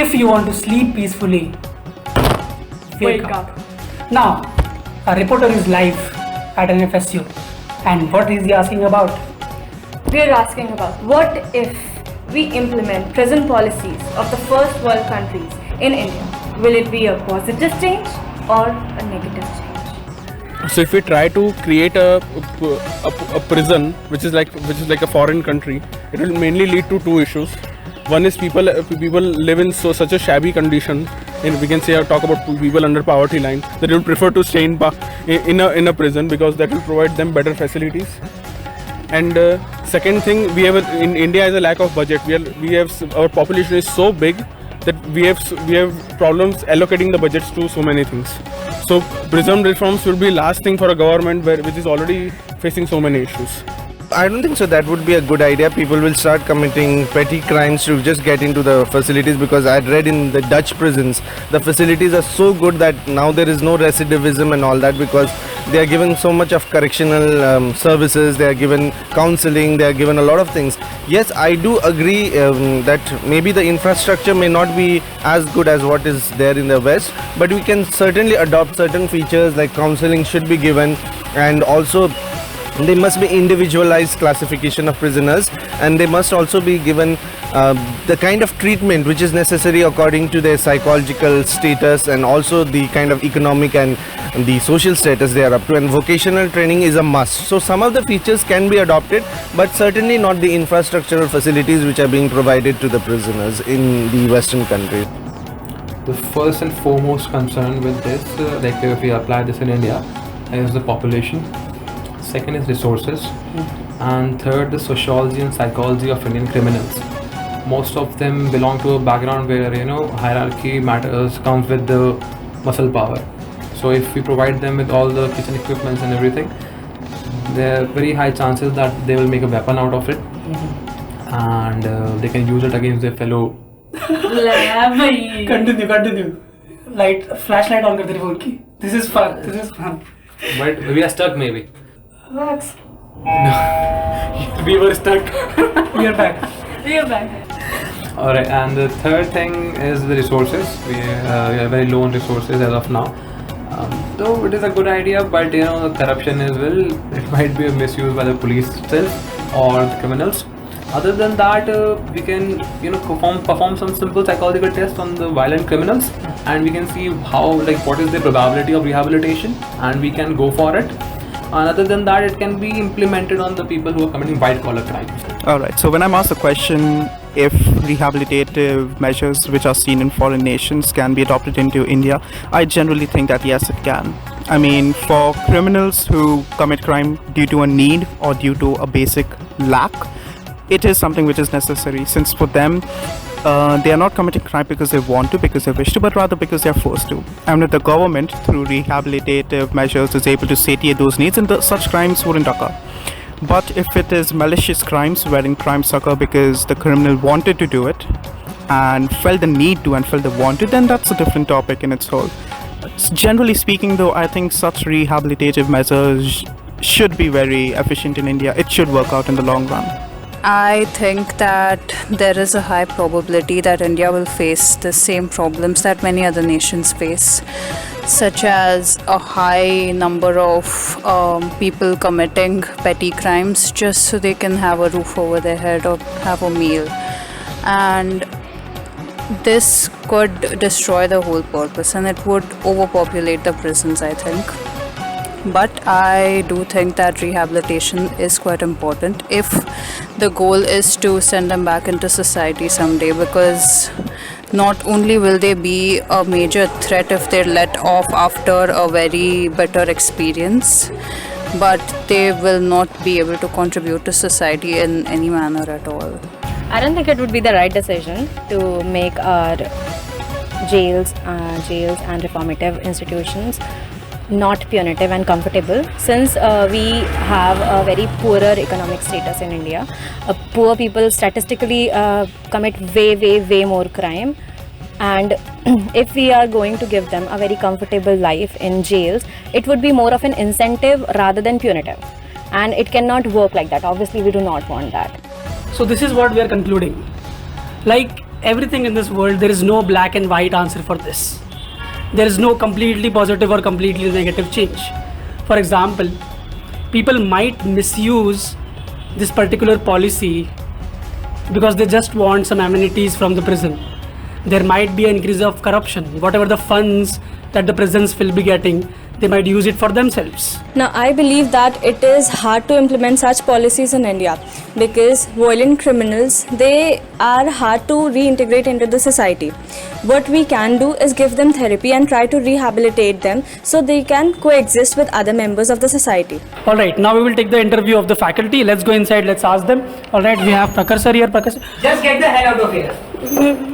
If you want to sleep peacefully, wake up. Now, a reporter is live at NFSU. And what is he asking about? We are asking about what if we implement prison policies of the first world countries in India? Will it be a positive change or a negative change? So if we try to create a prison which is like a foreign country, it will mainly lead to two issues. One is people live in such a shabby condition, and we can say talk about people under poverty line, that they would prefer to stay in a prison because that will provide them better facilities. And second thing, in India is a lack of budget. Our population is so big that we have problems allocating the budgets to so many things. So prison reforms will be last thing for a government which is already facing so many issues. I don't think so. That would be a good idea. People will start committing petty crimes to just get into the facilities, because I read in the Dutch prisons, the facilities are so good that now there is no recidivism and all that, because they are given so much of correctional services, they are given counseling, they are given a lot of things. Yes, I do agree that maybe the infrastructure may not be as good as what is there in the West, but we can certainly adopt certain features like counseling should be given, and also there must be individualized classification of prisoners, and they must also be given the kind of treatment which is necessary according to their psychological status, and also the kind of economic and the social status they are up to, and vocational training is a must. So some of the features can be adopted, but certainly not the infrastructural facilities which are being provided to the prisoners in the Western countries. The first and foremost concern with this, like if we apply this in India, is the population. Second is resources, and third the sociology and psychology of Indian criminals. Most of them belong to a background where hierarchy matters, comes with the muscle power. So if we provide them with all the kitchen equipments and everything, there are very high chances that they will make a weapon out of it, and they can use it against their fellow. Continue. Flashlight on kar phone ki. This is fun. But we are stuck maybe. Relax. We were stuck. We are back. Alright, and the third thing is the resources. We are very low on resources as of now. Though it is a good idea, but the corruption as well, it might be misused by the police itself or the criminals. Other than that, we can perform some simple psychological tests on the violent criminals, and we can see what is the probability of rehabilitation, and we can go for it. And other than that, it can be implemented on the people who are committing white collar crimes. Alright, so when I'm asked the question if rehabilitative measures which are seen in foreign nations can be adopted into India, I generally think that yes, it can. I mean, for criminals who commit crime due to a need or due to a basic lack, it is something which is necessary, since for them they are not committing crime because they want to, because they wish to, but rather because they are forced to. And if the government through rehabilitative measures is able to satiate those needs, and such crimes wouldn't occur. But if it is malicious crimes wherein crimes occur because the criminal wanted to do it and felt the need to and felt the want to, then that's a different topic in its whole. Generally speaking though, I think such rehabilitative measures should be very efficient in India. It should work out in the long run. I think that there is a high probability that India will face the same problems that many other nations face, such as a high number of people committing petty crimes just so they can have a roof over their head or have a meal. And this could destroy the whole purpose, and it would overpopulate the prisons, I think. But I do think that rehabilitation is quite important if the goal is to send them back into society someday, because not only will they be a major threat if they're let off after a very better experience, but they will not be able to contribute to society in any manner at all. I don't think it would be the right decision to make our jails and reformative institutions not punitive and comfortable, since we have a very poorer economic status in India. Poor people statistically commit way more crime, and if we are going to give them a very comfortable life in jails, it would be more of an incentive rather than punitive, and it cannot work like that. Obviously we do not want that. So this is what we are concluding. Like, everything in this world, there is no black and white answer for this. There is no completely positive or completely negative change. For example, people might misuse this particular policy because they just want some amenities from the prison. There might be an increase of corruption. Whatever the funds that the prisons will be getting, they might use it for themselves. Now, I believe that it is hard to implement such policies in India because violent criminals, they are hard to reintegrate into the society. What we can do is give them therapy and try to rehabilitate them so they can coexist with other members of the society. Alright, now we will take the interview of the faculty. Let's go inside, let's ask them. Alright, we have Prakhar sir here. Prakhar sir, just get the hell out of here.